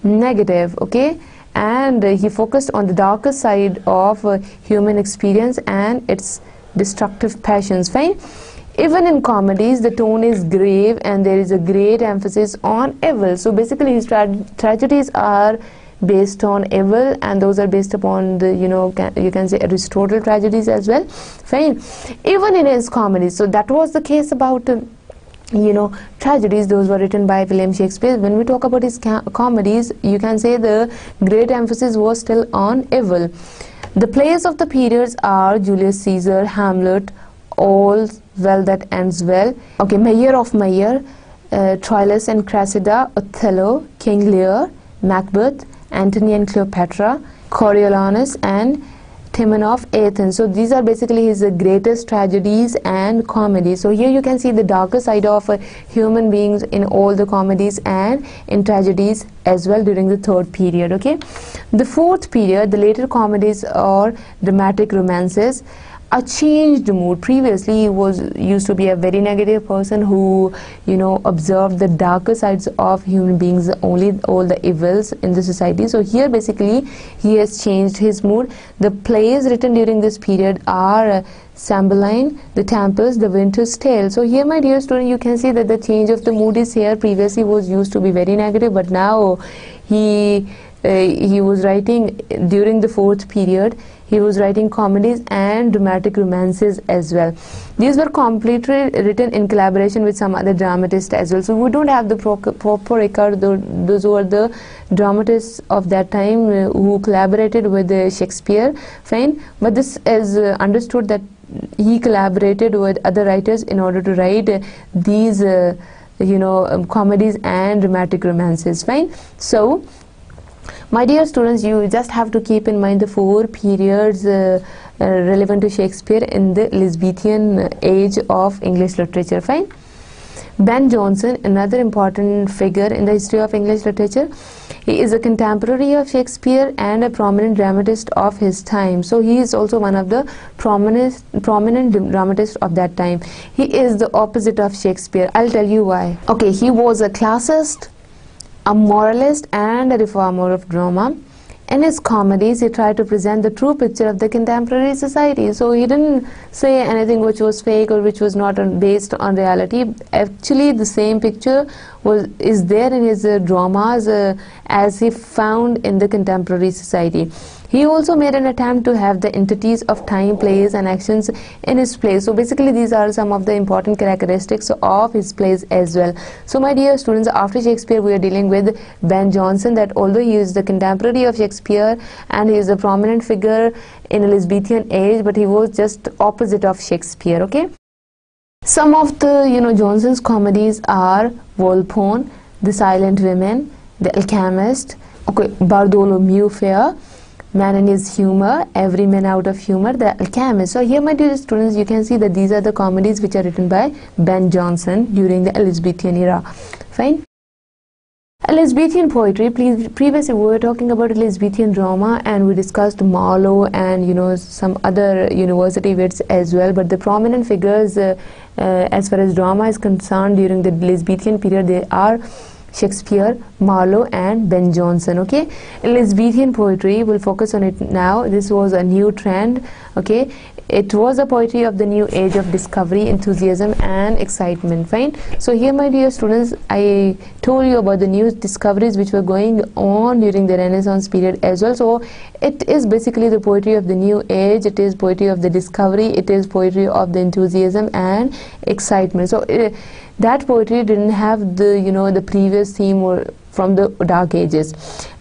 negative, okay, and he focused on the darker side of human experience and its destructive passions, fine. Even in comedies, the tone is grave and there is a great emphasis on evil. So basically his tragedies are based on evil, and those are based upon the you can say Aristotle tragedies as well, fine. Even in his comedies, so that was the case about tragedies. Those were written by William Shakespeare. When we talk about his comedies, you can say the great emphasis was still on evil. The plays of the periods are Julius Caesar, Hamlet, All Well That Ends Well, okay, Mayor of Mayor, Troilus and Cressida, Othello, King Lear, Macbeth, Antony and Cleopatra, Coriolanus and Timon of Athens. So these are basically his greatest tragedies and comedies. So here you can see the darker side of human beings in all the comedies and in tragedies as well during the third period. Okay, the fourth period, the later comedies or dramatic romances, a changed mood. Previously he was used to be a very negative person who, you know, observed the darker sides of human beings, only all the evils in the society. So here basically he has changed his mood. The plays written during this period are Cymbeline, The Tempest, The Winter's Tale. So here, my dear student, you can see that the change of the mood is here. Previously was used to be very negative, but now he was writing during the fourth period. He was writing comedies and dramatic romances as well. These were completely written in collaboration with some other dramatists as well. So we don't have the proper record. Those were the dramatists of that time who collaborated with Shakespeare. Fine, but this is understood that he collaborated with other writers in order to write these, comedies and dramatic romances. Fine. So, my dear students, you just have to keep in mind the four periods relevant to Shakespeare in the Elizabethan age of English literature. Fine. Ben Jonson, another important figure in the history of English literature. He is a contemporary of Shakespeare and a prominent dramatist of his time. So he is also one of the prominent dramatists of that time. He is the opposite of Shakespeare. I'll tell you why. Okay, he was a classicist, a moralist and a reformer of drama. In his comedies, he tried to present the true picture of the contemporary society. So he didn't say anything which was fake or which was not based on reality. Actually, the same picture is there in his dramas as he found in the contemporary society. He also made an attempt to have the entities of time, place and actions in his plays. So basically these are some of the important characteristics of his plays as well. So my dear students, after Shakespeare we are dealing with Ben Jonson, that although he is the contemporary of Shakespeare and he is a prominent figure in Elizabethan age, but he was just opposite of Shakespeare. Okay. Some of the Jonson's comedies are Volpone, The Silent Women, The Alchemist, okay, Bartholomew Fair, Man and His Humor, Every Man Out of Humor, The Alchemist. So here, my dear students, you can see that these are the comedies which are written by Ben Jonson during the Elizabethan era. Fine. Elizabethan poetry. Previously we were talking about Elizabethan drama and we discussed Marlow and some other university wits as well, but the prominent figures as far as drama is concerned during the Elizabethan period, they are Shakespeare, Marlow and Ben Jonson. Okay, Elizabethan poetry, will focus on it now. This was a new trend. Okay, it was a poetry of the new age of discovery, enthusiasm and excitement. Fine. So here, my dear students, I told you about the new discoveries which were going on during the Renaissance period as well. So it is basically the poetry of the new age. It is poetry of the discovery. It is poetry of the enthusiasm and excitement. So that poetry didn't have the previous theme or from the Dark Ages.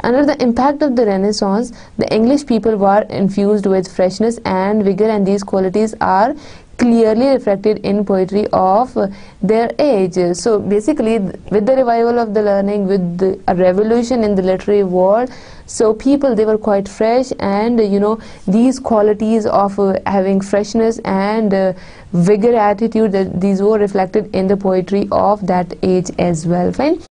Under the impact of the Renaissance, the English people were infused with freshness and vigor, and these qualities are clearly reflected in poetry of their age. So basically, with the revival of the learning, with a revolution in the literary world, so people, they were quite fresh, and these qualities of having freshness and vigor attitude, that these were reflected in the poetry of that age as well. Fine.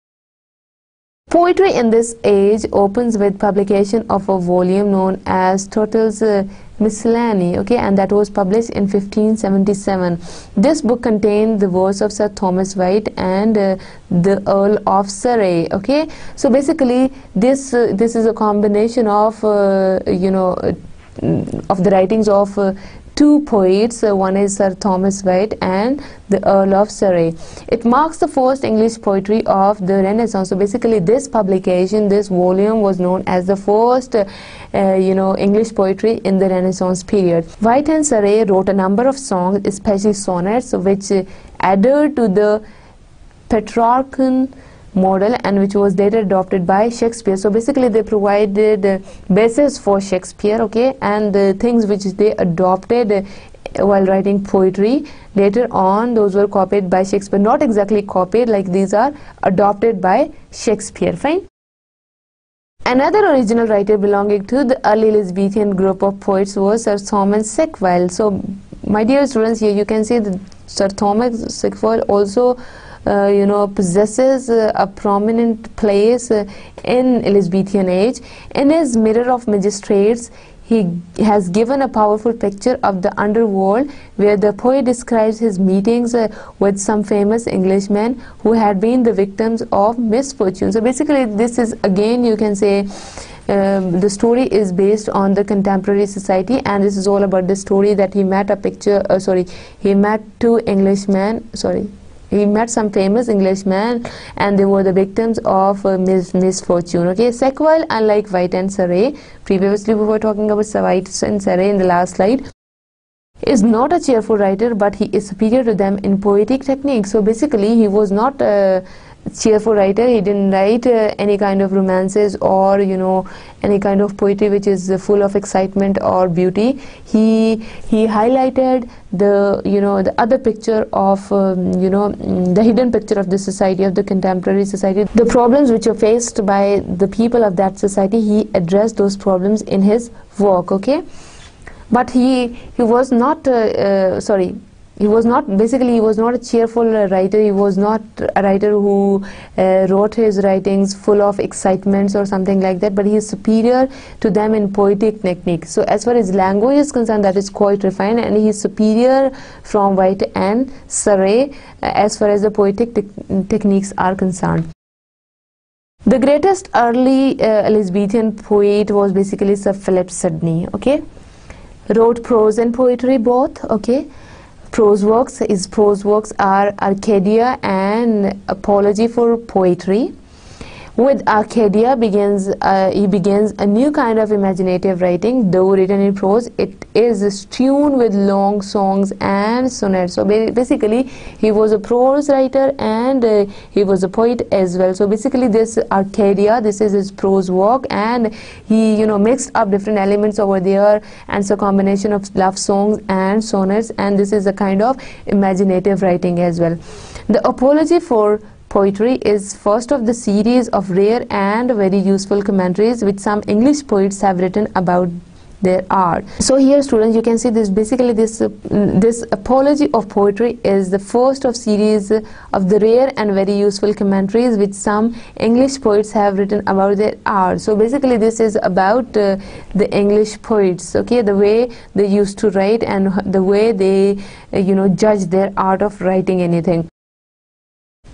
Poetry in this age opens with publication of a volume known as Turtle's Miscellany, okay, and that was published in 1577. This book contained the verse of Sir Thomas White and the Earl of Surrey. Okay, so basically this is a combination of of the writings of two poets. One is Sir Thomas White and the Earl of Surrey. It marks the first English poetry of the Renaissance. So basically this publication, this volume, was known as the first English poetry in the Renaissance period. White and Surrey wrote a number of songs, especially sonnets, which added to the Petrarchan model and which was later adopted by Shakespeare. So basically they provided basis for Shakespeare, okay, and the things which they adopted while writing poetry later on, those were copied by Shakespeare. Not exactly copied, like these are adopted by Shakespeare. Fine. Another original writer belonging to the early Elizabethan group of poets was Sir Thomas Sackville. So, my dear students, here you can see that Sir Thomas Sackville also possesses a prominent place in Elizabethan age. In his Mirror of Magistrates, he has given a powerful picture of the underworld, where the poet describes his meetings with some famous Englishmen who had been the victims of misfortune. So basically this is, again, you can say the story is based on the contemporary society, and this is all about the story that he met he met some famous Englishmen, and they were the victims of misfortune. Okay, Sackville, unlike White and Surrey, previously we were talking about White and Surrey in the last slide, is not a cheerful writer, but he is superior to them in poetic technique. So basically he was not a cheerful writer. He didn't write any kind of romances or any kind of poetry which is full of excitement or beauty. He highlighted the other picture of the hidden picture of the society, of the contemporary society, the problems which are faced by the people of that society. He addressed those problems in his work. Okay, but he was not he was not a cheerful writer. He was not a writer who wrote his writings full of excitements or something like that, but he is superior to them in poetic technique. So as far as language is concerned, that is quite refined, and he is superior from White and Surrey as far as the poetic techniques are concerned. The greatest early Elizabethan poet was basically Sir Philip Sidney. Okay, wrote prose and poetry both. Okay, prose works are Arcadia and Apology for Poetry. With Arcadia he begins a new kind of imaginative writing. Though written in prose, it is strewn with long songs and sonnets. So basically he was a prose writer and he was a poet as well. So basically this Arcadia, this is his prose work, and he mixed up different elements over there, and it's a combination of love songs and sonnets, and this is a kind of imaginative writing as well. The Apology for Poetry is first of the series of rare and very useful commentaries which some English poets have written about their art. So here, students, you can see this. Basically this Apology of Poetry is the first of series of the rare and very useful commentaries which some English poets have written about their art. So basically this is about the English poets, okay, the way they used to write and the way they judge their art of writing anything.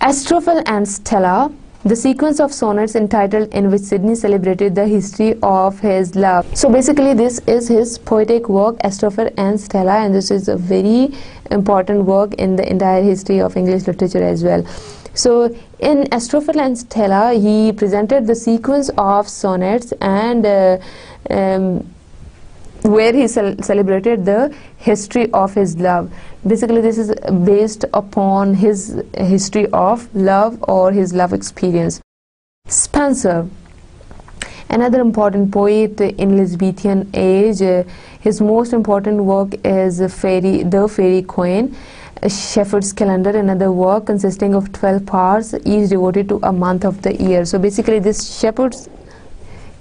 Astrophel and Stella, the sequence of sonnets entitled in which Sidney celebrated the history of his love. So basically this is his poetic work, Astrophel and Stella, and this is a very important work in the entire history of English literature as well. So in Astrophel and Stella, he presented the sequence of sonnets and where he celebrated the history of his love. Basically this is based upon his history of love or his love experience. Spenser, another important poet in Elizabethan age, his most important work is The Fairy Queen, a Shepherd's Calendar, another work consisting of 12 parts, each devoted to a month of the year. So basically this Shepherd's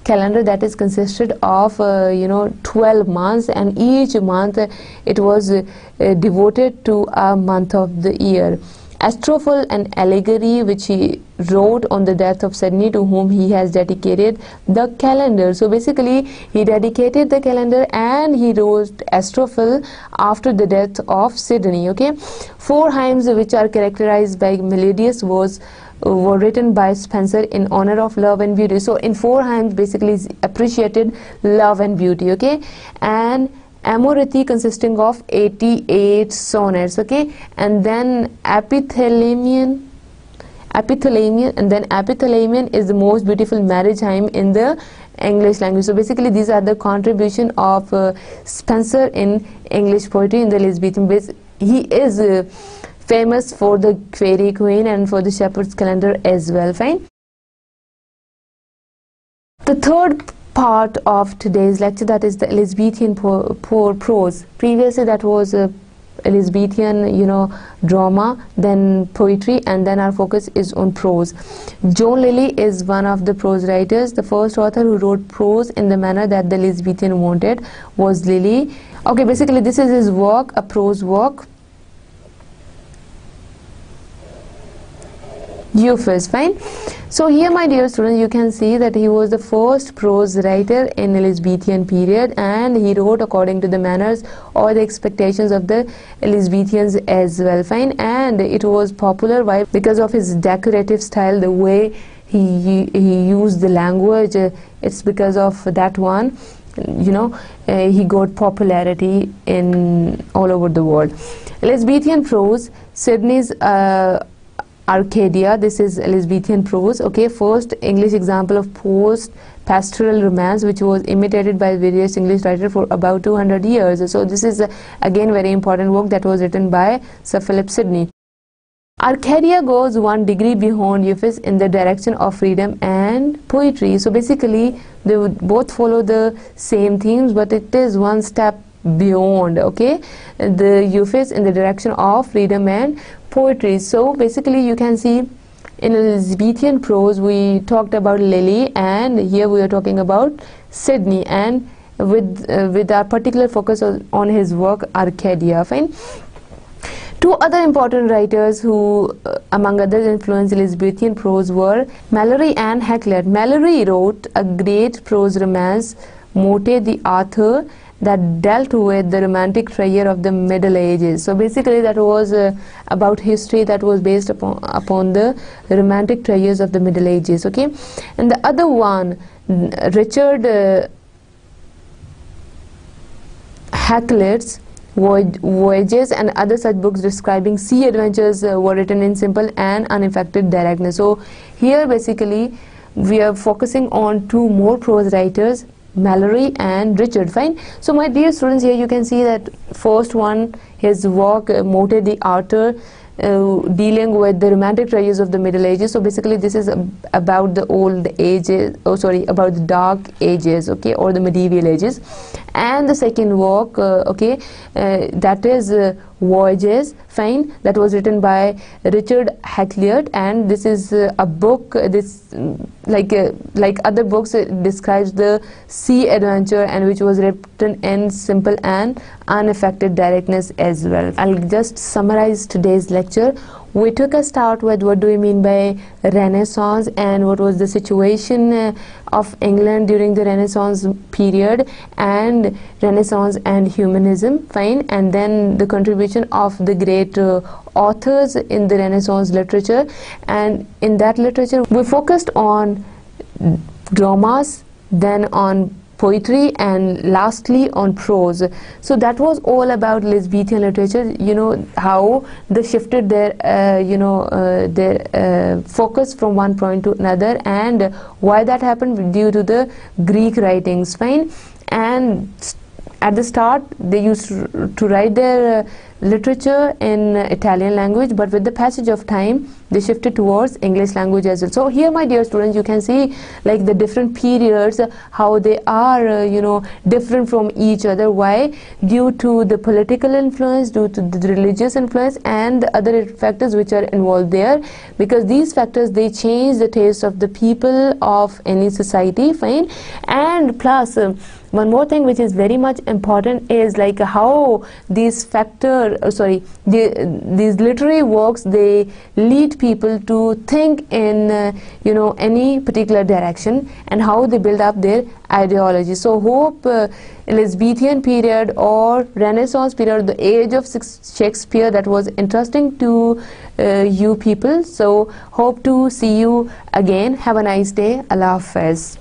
Calendar, that is consisted of 12 months, and each month it was devoted to a month of the year. Astrophel, an allegory which he wrote on the death of Sidney, to whom he has dedicated the calendar. So basically he dedicated the calendar and he wrote Astrophel after the death of Sidney. Okay, 4 hymns which are characterized by melodious verse were written by Spenser in honor of love and beauty. So in 4 hymns basically appreciated love and beauty. Okay, and Amority consisting of 88 sonnets. Okay, and then Epithalamion, and then Epithalamion is the most beautiful marriage hymn in the English language. So basically these are the contribution of Spenser in English poetry in the Elizabethan base. He is famous for the Fairy Queen and for the Shepherd's Calendar as well. Fine. The third part of today's lecture, that is the Elizabethan prose. Previously that was Elizabethan, drama, then poetry, and then our focus is on prose. John Lilly is one of the prose writers. The first author who wrote prose in the manner that the Elizabethan wanted was Lilly. Okay, basically this is his work, a prose work. Euphis, fine. So here, my dear students, you can see that he was the first prose writer in Elizabethan period, and he wrote according to the manners or the expectations of the Elizabethans as well, fine. And it was popular. Why? Because of his decorative style, the way he used the language. It's because of that one, he got popularity in all over the world. Elizabethan prose, Sidney's Arcadia, this is Elizabethan prose. Okay, first English example of post-pastoral romance, which was imitated by various English writers for about 200 years. So this is again very important work that was written by Sir Philip Sidney. Arcadia goes one degree beyond Euphis in the direction of freedom and poetry. So basically they would both follow the same themes, but it is one step beyond, okay, the Euphis in the direction of freedom and poetry. So basically you can see in Elizabethan prose we talked about Lilly, and here we are talking about Sidney, and with our particular focus on his work Arcadia, fine. Two other important writers who among others influenced Elizabethan prose were Malory and Hakluyt. Malory wrote a great prose romance, Morte the Arthur, that dealt with the romantic treasure of the Middle Ages. So basically that was about history that was based upon the romantic treasures of the Middle Ages, okay. And the other one, Richard Hakluyt's Voyages and other such books describing sea adventures were written in simple and unaffected directness. So here basically we are focusing on two more prose writers, Malory and Richard, fine. So my dear students, here you can see that first one, his work Morte the Arthur, dealing with the romantic treasures of the Middle Ages. So basically this is about the old ages, about the dark ages, okay, or the medieval ages. And the second work, that is Voyages, fine, that was written by Richard Hakluyt, and this is a book, this like other books, it describes the sea adventure, and which was written in simple and unaffected directness as well. I'll just summarize today's lecture. We took a start with what do we mean by Renaissance and what was the situation of England during the Renaissance period, and Renaissance and humanism, fine, and then the contribution of the great authors in the Renaissance literature. And in that literature we focused on dramas, then on poetry, and lastly on prose. So that was all about Elizabethan literature, how they shifted their focus from one point to another, and why that happened due to the Greek writings, fine. And at the start they used to write their literature in Italian language, but with the passage of time they shifted towards English language as well. So here, my dear students, you can see like the different periods, how they are different from each other. Why? Due to the political influence, due to the religious influence, and the other factors which are involved there, because these factors, they change the taste of the people of any society, fine. And plus one more thing which is very much important is like how these these literary works, they lead people to think in any particular direction, and how they build up their ideology. So hope Elizabethan period or Renaissance period, the age of Shakespeare, that was interesting to you people. So hope to see you again. Have a nice day. Allah Hafiz.